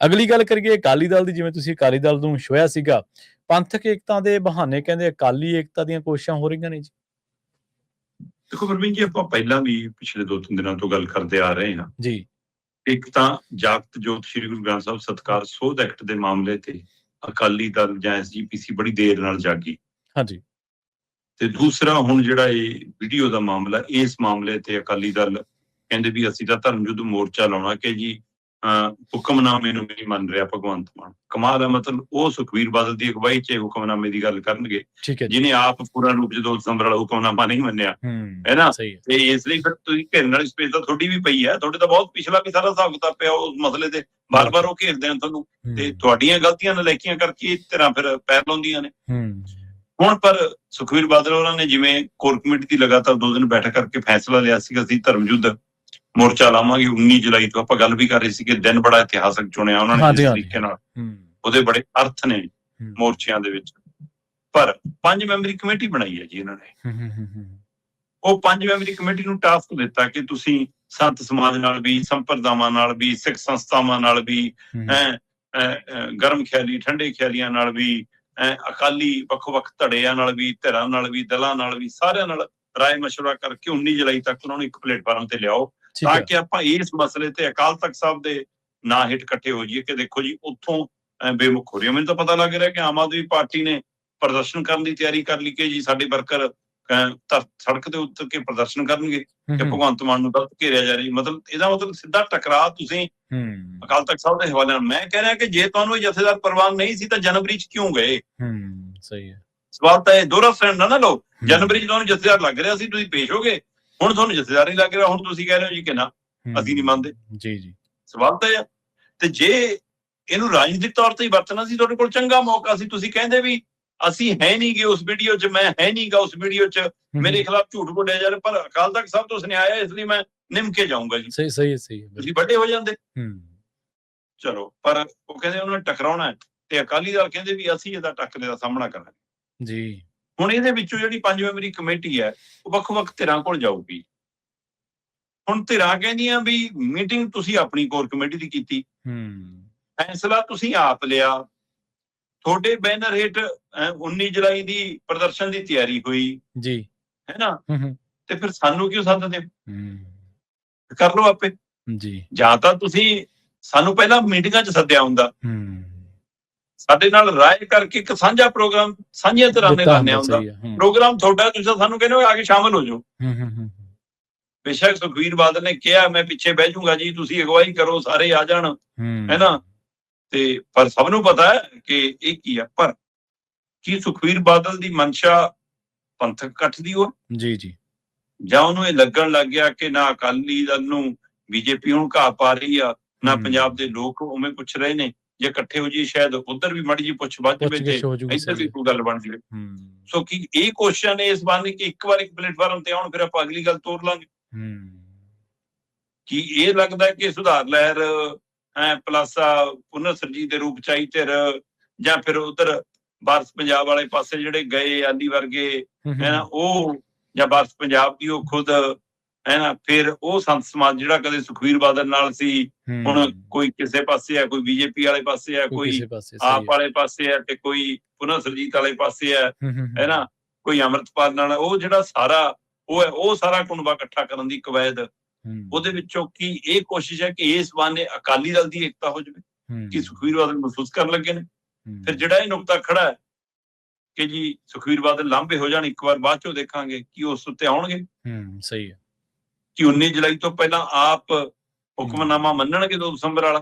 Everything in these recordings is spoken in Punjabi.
ਅਗਲੀ ਗੱਲ ਕਰੀਏ ਅਕਾਲੀ ਦਲ ਦੀ, ਜਿਵੇਂ ਤੁਸੀਂ ਅਕਾਲੀ ਦਲ ਨੂੰ ਛੋਹਿਆ ਸੀਗਾ, ਪੰਥਕ ਏਕਤਾ ਦੇ ਬਹਾਨੇ ਕਹਿੰਦੇ ਅਕਾਲੀ ਏਕਤਾ ਦੀਆਂ ਕੋਸ਼ਿਸ਼ਾਂ ਹੋ ਰਹੀਆਂ ਨੇ ਜੀ। ਦੇਖੋ ਪਰਵੀਨ ਜੀ, ਆਪਾਂ ਪਹਿਲਾਂ ਵੀ ਪਿਛਲੇ 2-3 ਦਿਨਾਂ ਤੋਂ ਗੱਲ ਕਰਦੇ ਆ ਰਹੇ ਹਾਂ ਜੀ। ਇੱਕ ਤਾਂ ਜਾਗਤ ਜੋਤ ਸ੍ਰੀ ਗੁਰੂ ਗ੍ਰੰਥ ਸਾਹਿਬ ਸਤਿਕਾਰ ਸੋਧ ਐਕਟ ਦੇ ਮਾਮਲੇ ਤੇ ਅਕਾਲੀ ਦਲ ਜਾਂ ਐਸਜੀਪੀਸੀ ਬੜੀ ਦੇਰ ਨਾਲ ਜਾਗੀ। ਹਾਂਜੀ। ਤੇ ਦੂਸਰਾ ਹੁਣ ਜਿਹੜਾ ਇਹ ਵੀਡੀਓ ਦਾ ਮਾਮਲਾ, ਇਸ ਮਾਮਲੇ ਤੇ ਅਕਾਲੀ ਦਲ ਕਹਿੰਦੇ ਵੀ ਅਸੀਂ ਤਾਂ ਧਰਮ ਯੁੱਧ ਮੋਰਚਾ ਲਾਉਣਾ ਕਿ ਜੀ ਹੁਕਮਨਾਮੇ ਨੂੰ ਨਹੀਂ ਮੰਨ ਰਿਹਾ ਭਗਵੰਤ ਮਾਨ। ਕਮਾਲ ਹੈ, ਮਤਲਬ ਉਹ ਸੁਖਬੀਰ ਬਾਦਲ ਦੀ ਅਗਵਾਈ 'ਚ ਹੁਕਮਨਾਮੇ ਦੀ ਗੱਲ ਕਰਨਗੇ, ਜਿਹਨੇ ਆਪ ਪੂਰਨ ਰੂਪ 'ਚ 2 ਦਸੰਬਰ ਵਾਲਾ ਹੁਕਮਨਾਮਾ ਨਹੀਂ ਮੰਨਿਆ, ਹੈ ਨਾ। ਤੇ ਇਸ ਲਈ ਫਿਰ ਤੁਸੀਂ ਘੇਰਨ ਵਾਲੀ ਸਪੇਸ ਤਾਂ ਤੁਹਾਡੀ ਵੀ ਪਈ ਹੈ, ਤੁਹਾਡੇ ਤਾਂ ਬਹੁਤ ਪਿਛਲਾ ਵੀ ਸਾਰਾ ਹਿਸਾਬ ਕਿਤਾਬ ਪਿਆ ਉਸ ਮਸਲੇ ਤੇ, ਬਾਰ-ਬਾਰ ਉਹ ਘੇਰਦੇ ਆ ਤੁਹਾਨੂੰ, ਤੇ ਤੁਹਾਡੀਆਂ ਗਲਤੀਆਂ ਨਲਾਇਕੀਆਂ ਕਰਕੇ ਇਸ ਤਰ੍ਹਾਂ ਫਿਰ ਪੈਰ ਲਾਉਂਦੀਆਂ ਨੇ। ਹੁਣ ਪਰ ਸੁਖਬੀਰ ਬਾਦਲ ਉਹਨਾਂ ਨੇ ਜਿਵੇਂ ਕੋਰ ਕਮੇਟੀ ਦੀ ਲਗਾਤਾਰ 2 ਦਿਨ ਬੈਠਕ ਕਰਕੇ ਫੈਸਲਾ ਲਿਆ ਸੀਗਾ, ਅਸੀਂ ਧਰਮ ਯੁੱਧ ਮੋਰਚਾ ਲਾਵਾਂਗੇ 19 ਜੁਲਾਈ ਤੋਂ। ਆਪਾਂ ਗੱਲ ਵੀ ਕਰ ਰਹੇ ਸੀ ਕਿ ਦਿਨ ਬੜਾ ਇਤਿਹਾਸਕ ਚੁਣਿਆ ਉਹਨਾਂ ਨੇ ਜਿਸ ਤਰੀਕੇ ਨਾਲ, ਉਹਦੇ ਬੜੇ ਅਰਥ ਨੇ ਮੋਰਚਿਆਂ ਦੇ ਵਿੱਚ। ਪਰ 5 ਮੈਂਬਰੀ ਕਮੇਟੀ ਬਣਾਈ ਹੈ ਜੀ ਇਹਨਾਂ ਨੇ। ਉਹ 5 ਮੈਂਬਰੀ ਕਮੇਟੀ ਨੂੰ ਟਾਸਕ ਦਿੱਤਾ ਕਿ ਤੁਸੀਂ ਸੰਤ ਸਮਾਜ ਨਾਲ ਵੀ, ਸੰਪਰਦਾਵਾਂ ਨਾਲ ਵੀ, ਸਿੱਖ ਸੰਸਥਾਵਾਂ ਨਾਲ ਵੀ, ਗਰਮ ਖਿਆਲੀ ਠੰਡੇ ਖਿਆਲੀਆਂ ਨਾਲ ਵੀ, ਅਕਾਲੀ ਵੱਖ-ਵੱਖ ਧੜਿਆਂ ਨਾਲ ਵੀ, ਧਿਰਾਂ ਨਾਲ ਵੀ, ਦਲਾਂ ਨਾਲ ਵੀ, ਸਾਰਿਆਂ ਨਾਲ ਰਾਏ ਮਸ਼ਵਰਾ ਕਰਕੇ 19 ਜੁਲਾਈ ਤੱਕ ਉਹਨਾਂ ਨੂੰ ਇੱਕ ਪਲੇਟਫਾਰਮ ਤੇ ਲਿਆਓ, ਤਾਂ ਕਿ ਆਪਾਂ ਇਸ ਮਸਲੇ ਤੇ ਅਕਾਲ ਤਖਤ ਸਾਹਿਬ ਦੇ ਨਾਂ ਹੇਠ ਇਕੱਠੇ ਹੋ ਜਾਈਏ ਕਿ ਦੇਖੋ ਜੀ ਉੱਥੋਂ ਬੇਮੁਖ ਹੋ ਰਹੀ ਹੈ। ਮੈਨੂੰ ਤਾਂ ਪਤਾ ਲੱਗ ਰਿਹਾ ਕਿ ਆਮ ਆਦਮੀ ਪਾਰਟੀ ਨੇ ਪ੍ਰਦਰਸ਼ਨ ਕਰਨ ਦੀ ਤਿਆਰੀ ਕਰ ਲਈ ਕਿ ਜੀ ਸਾਡੇ ਵਰਕਰ ਸੜਕ ਤੇ ਉਤਰ ਕੇ ਪ੍ਰਦਰਸ਼ਨ ਕਰਨਗੇ ਕਿ ਭਗਵੰਤ ਮਾਨ ਨੂੰ ਗਲਤ ਘੇਰਿਆ ਜਾ ਰਹੀ। ਮਤਲਬ ਇਹਦਾ ਮਤਲਬ ਸਿੱਧਾ ਟਕਰਾਅ ਤੁਸੀਂ ਅਕਾਲ ਤਖਤ ਸਾਹਿਬ ਦੇ ਹਵਾਲੇ ਨਾਲ। ਮੈਂ ਕਹਿ ਰਿਹਾ ਕਿ ਜੇ ਤੁਹਾਨੂੰ ਇਹ ਜਥੇਦਾਰ ਪ੍ਰਵਾਨ ਨਹੀਂ ਸੀ ਤਾਂ ਜਨਵਰੀ 'ਚ ਕਿਉਂ ਗਏ? ਸਹੀ ਹੈ ਸਵਾਲ ਤਾਂ ਇਹ ਦੋਹਰਾ ਸਟੈਂਡ ਨਾ ਲਓ। ਜਨਵਰੀ 'ਚ ਤੁਹਾਨੂੰ ਜਥੇਦਾਰ ਲੱਗ ਰਿਹਾ ਸੀ, ਤੁਸੀਂ ਪੇਸ਼ ਹੋ ਗਏ, ਹੁਣ ਤੁਹਾਨੂੰ ਜਥੇਦਾਰ ਨਹੀਂ ਲੱਗ ਰਿਹਾ, ਹੁਣ ਤੁਸੀਂ ਕਹਿ ਰਹੇ ਹੋ ਜੀ ਕਿ ਨਾ ਅਸੀਂ ਨਹੀਂ ਮੰਨਦੇ। ਜੀ ਸਵਾਲ ਤਾਂ ਇਹ। ਤੇ ਜੇ ਇਹਨੂੰ ਰਾਜਨੀਤਿਕ ਤੌਰ ਤੇ ਹੀ ਵਰਤਣਾ ਸੀ, ਤੁਹਾਡੇ ਕੋਲ ਚੰਗਾ ਮੌਕਾ ਸੀ। ਤੁਸੀਂ ਕਹਿੰਦੇ ਵੀ ਅਸੀਂ ਹੈ ਨਹੀਂ ਗੇ ਉਸ ਵੀਡੀਓ 'ਚ, ਮੈਂ ਹੈ ਨਹੀਂ ਗਾ ਉਸ ਵੀਡੀਓ 'ਚ, ਮੇਰੇ ਖਿਲਾਫ ਝੂਠ ਬੋਲਿਆ ਜਾ ਰਿਹਾ, ਪਰ ਅਕਾਲ ਤਖਤ ਸਾਹਿਬ ਤੋਂ ਸੁਨੇਹਾ ਆਇਆ ਇਸ ਲਈ ਮੈਂ ਨਿਮ ਕੇ ਜਾਊਂਗਾ ਜੀ। ਸਹੀ ਤੁਸੀਂ ਵੱਡੇ ਹੋ ਜਾਂਦੇ। ਚਲੋ, ਪਰ ਉਹ ਕਹਿੰਦੇ ਉਹਨਾਂ ਨੇ ਟਕਰਾਉਣਾ ਹੈ ਤੇ ਅਕਾਲੀ ਦਲ ਕਹਿੰਦੇ ਵੀ ਅਸੀਂ ਇਹਦਾ ਟੱਕਰੇ ਦਾ ਸਾਹਮਣਾ ਕਰਾਂਗੇ ਜੀ। ਹੁਣ ਇਹਦੇ ਵਿੱਚੋਂ ਜਿਹੜੀ 5 ਮੈਂਬਰੀ ਕਮੇਟੀ ਹੈ ਉਹ ਵੱਖ-ਵੱਖ ਧਿਰਾਂ ਕੋਲ ਜਾਊਗੀ। ਹੁਣ ਧਿਰਾਂ ਕਹਿੰਦੀਆਂ ਵੀ ਮੀਟਿੰਗ ਤੁਸੀਂ ਆਪਣੀ ਕੋਰ ਕਮੇਟੀ ਦੀ ਕੀਤੀ, ਫੈਸਲਾ ਤੁਸੀਂ ਆਪ ਲਿਆ, ਤੁਹਾਡੇ ਬੈਨਰ ਹੇਠ 19 ਜੁਲਾਈ ਦੀ ਪ੍ਰਦਰਸ਼ਨ ਦੀ ਤਿਆਰੀ ਹੋਈ ਜੀ, ਹੈ ਨਾ, ਤੇ ਫਿਰ ਸਾਨੂੰ ਕਿਉਂ ਸੱਦਦੇ? ਕਰ ਲਓ ਆਪੇ ਜੀ। ਜਾਂ ਤਾਂ ਤੁਸੀਂ ਸਾਨੂੰ ਪਹਿਲਾਂ ਮੀਟਿੰਗਾਂ 'ਚ ਸੱਦਿਆ ਹੁੰਦਾ, ਸਾਡੇ ਨਾਲ ਰਾਏ ਕਰਕੇ ਇੱਕ ਸਾਂਝਾ ਪ੍ਰੋਗਰਾਮ ਸਾਂਝੀਆਂ ਧਿਰਾਂ ਨੇ ਲਾਣਿਆ ਹੁੰਦਾ। ਪ੍ਰੋਗਰਾਮ ਤੁਹਾਡਾ, ਤੁਸੀਂ ਸਾਨੂੰ ਕਹਿੰਦੇ ਹੋ ਆ ਕੇ ਸ਼ਾਮਲ ਹੋ ਜਾਓ। ਬੇਸ਼ੱਕ ਸੁਖਬੀਰ ਬਾਦਲ ਨੇ ਕਿਹਾ ਮੈਂ ਪਿੱਛੇ ਬਹਿ ਜਾਊਂਗਾ ਜੀ, ਤੁਸੀਂ ਅਗਵਾਈ ਕਰੋ, ਸਾਰੇ ਆ ਜਾਣ, ਹੈ ਨਾ। ਤੇ ਪਰ ਸਭ ਨੂੰ ਪਤਾ ਹੈ ਕਿ ਇਹ ਕੀ ਹੈ। ਪਰ ਕੀ ਸੁਖਬੀਰ ਬਾਦਲ ਦੀ ਮਨਸ਼ਾ ਪੰਥਕ ਇਕੱਠ ਦੀ ਹੋ ਜੀ, ਜਾਂ ਉਹਨੂੰ ਇਹ ਲੱਗਣ ਲੱਗ ਗਿਆ ਕਿ ਨਾ ਅਕਾਲੀ ਦਲ ਨੂੰ ਬੀਜੇਪੀ ਹੁਣ ਘਾਹ ਪਾ ਰਹੀ ਆ, ਨਾ ਪੰਜਾਬ ਦੇ ਲੋਕ ਉਵੇਂ ਪੁੱਛ ਰਹੇ ਨੇ, ਜੇ ਇਕੱਠੇ ਹੋ ਜੀ ਸ਼ਾਇਦ ਉਧਰ ਵੀ ਮਾੜੀ ਜੀ ਪੁੱਛ ਵੱਧ ਜਾਵੇ ਤੇ ਇੱਧਰ ਵੀ ਕੋਈ ਗੱਲ ਬਣ ਜਾਵੇ। ਸੋ ਕੀ ਇਹ ਕੋਸ਼ਿਸ਼ਾਂ ਨੇ ਇਸ ਬਾਰੇ ਕਿ ਇੱਕ ਵਾਰ ਇੱਕ ਪਲੇਟਫਾਰਮ ਤੇ ਆਉਣ, ਫਿਰ ਆਪਾਂ ਅਗਲੀ ਗੱਲ ਤੋਰ ਲਾਂਗੇ। ਕੀ ਇਹ ਲੱਗਦਾ ਕਿ ਸੁਧਾਰ ਲਹਿਰ ਪਲੱਸ ਪੁਨਰ ਸਰਜੀਤ ਦੇ ਰੂਪ ਚ ਆਈ ਧਿਰ, ਜਾਂ ਫਿਰ ਉਧਰ ਵਾਰਸ ਪੰਜਾਬ ਵਾਲੇ ਪਾਸੇ ਜਿਹੜੇ ਗਏ ਆਲੀ ਵਰਗੇ ਹੈ ਨਾ ਉਹ, ਜਾਂ ਵਾਰਸ ਪੰਜਾਬ ਦੀ ਉਹ ਖੁਦ ਹੈ ਨਾ, ਫਿਰ ਉਹ ਸੰਤ ਸਮਾਜ ਜਿਹੜਾ ਕਦੇ ਸੁਖਬੀਰ ਬਾਦਲ ਨਾਲ ਸੀ, ਹੁਣ ਕੋਈ ਕਿਸੇ ਪਾਸੇ ਆ, ਕੋਈ ਬੀਜੇਪੀ ਵਾਲੇ ਪਾਸੇ ਆ, ਕੋਈ ਆਪ ਵਾਲੇ ਪਾਸੇ ਆ, ਤੇ ਕੋਈ ਪੁਨਰ ਸਰਜੀਤ ਵਾਲੇ ਪਾਸੇ ਆ, ਹੈ ਨਾ, ਕੋਈ ਅੰਮ੍ਰਿਤਪਾਲ ਨਾਲ। ਉਹ ਜਿਹੜਾ ਸਾਰਾ ਉਹ ਹੈ, ਉਹ ਸਾਰਾ ਕੁਨਬਾ ਇਕੱਠਾ ਕਰਨ ਦੀ ਕਵਾਇਦ, ਉਹਦੇ ਵਿੱਚੋਂ ਕੀ ਇਹ ਕੋਸ਼ਿਸ਼ ਹੈ ਕਿ ਇਸ ਬਹਾਨੇ ਅਕਾਲੀ ਦਲ ਦੀ ਏਕਤਾ ਹੋ ਜਾਵੇ, ਕਿ ਸੁਖਬੀਰ ਬਾਦਲ ਮਹਿਸੂਸ ਕਰਨ ਲੱਗੇ ਨੇ। ਫਿਰ ਜਿਹੜਾ ਇਹ ਨੁਕਤਾ ਖੜਾ ਹੈ ਕਿ ਜੀ ਸੁਖਬੀਰ ਬਾਦਲ ਲਾਂਭੇ ਹੋ ਜਾਣ ਇੱਕ ਵਾਰ, ਬਾਅਦ ਚੋਂ ਦੇਖਾਂਗੇ ਕਿ ਉਸ ਉੱਤੇ ਆਉਣਗੇ। ਸਹੀ ਹੈ ਕਿ 19 ਜੁਲਾਈ ਤੋਂ ਪਹਿਲਾਂ ਆਪ ਹੁਕਮਨਾਮਾ ਮੰਨਣਗੇ 2 ਦਸੰਬਰ ਵਾਲਾ।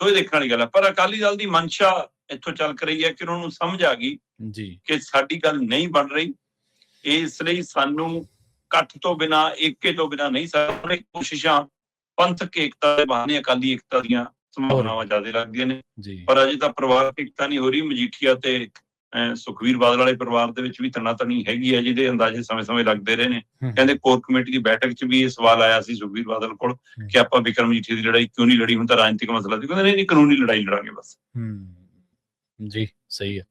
ਸੋ ਇਹ ਦੇਖਣ ਵਾਲੀ ਗੱਲ ਹੈ। ਪਰ ਅਕਾਲੀ ਦਲ ਦੀ ਮਨਸ਼ਾ ਇੱਥੋਂ ਚੱਲ ਰਹੀ ਹੈ ਕਿ ਉਹਨਾਂ ਨੂੰ ਸਮਝ ਆ ਗਈ ਜੀ ਕਿ ਸਾਡੀ ਗੱਲ ਨਹੀਂ ਬਣ ਰਹੀ, ਇਸ ਲਈ ਸਾਨੂੰ ਇਕੱਠ ਤੋਂ ਬਿਨਾਂ, ਏਕੇ ਤੋਂ ਬਿਨਾਂ ਨਹੀਂ ਸਾਡੀਆਂ ਕੋਸ਼ਿਸ਼ਾਂ ਪੰਥਕ ਏਕਤਾ ਦੇ ਬਹਾਨੇ ਅਕਾਲੀ ਏਕਤਾ ਦੀਆਂ ਸੰਭਾਵਨਾਵਾਂ ਜ਼ਿਆਦਾ ਲੱਗਦੀਆਂ ਨੇ। ਪਰ ਅਜੇ ਤਾਂ ਪਰਿਵਾਰਕ ਏਕਤਾ ਨਹੀਂ ਹੋ ਰਹੀ। ਮਜੀਠੀਆ ਤੇ ਸੁਖਬੀਰ ਬਾਦਲ ਵਾਲੇ ਪਰਿਵਾਰ ਦੇ ਵਿੱਚ ਵੀ ਤਣਾਤਣੀ ਹੈਗੀ ਹੈ, ਜਿਹਦੇ ਅੰਦਾਜ਼ੇ ਸਮੇਂ-ਸਮੇਂ ਲੱਗਦੇ ਰਹੇ ਨੇ। ਕਹਿੰਦੇ ਕੋਰ ਕਮੇਟੀ ਦੀ ਬੈਠਕ 'ਚ ਵੀ ਇਹ ਸਵਾਲ ਆਇਆ ਸੀ ਸੁਖਬੀਰ ਬਾਦਲ ਕੋਲ ਕਿ ਆਪਾਂ ਵਿਕਰਮ ਮਜੀਠੀਆ ਦੀ ਲੜਾਈ ਕਿਉਂ ਨਹੀਂ ਲੜੀ, ਹੁਣ ਤਾਂ ਰਾਜਨੀਤਿਕ ਮਸਲਾ ਸੀ। ਕਹਿੰਦੇ ਨਹੀਂ, ਕਾਨੂੰਨੀ ਲੜਾਈ ਲੜਾਂਗੇ ਬਸ। ਜੀ, ਸਹੀ ਹੈ।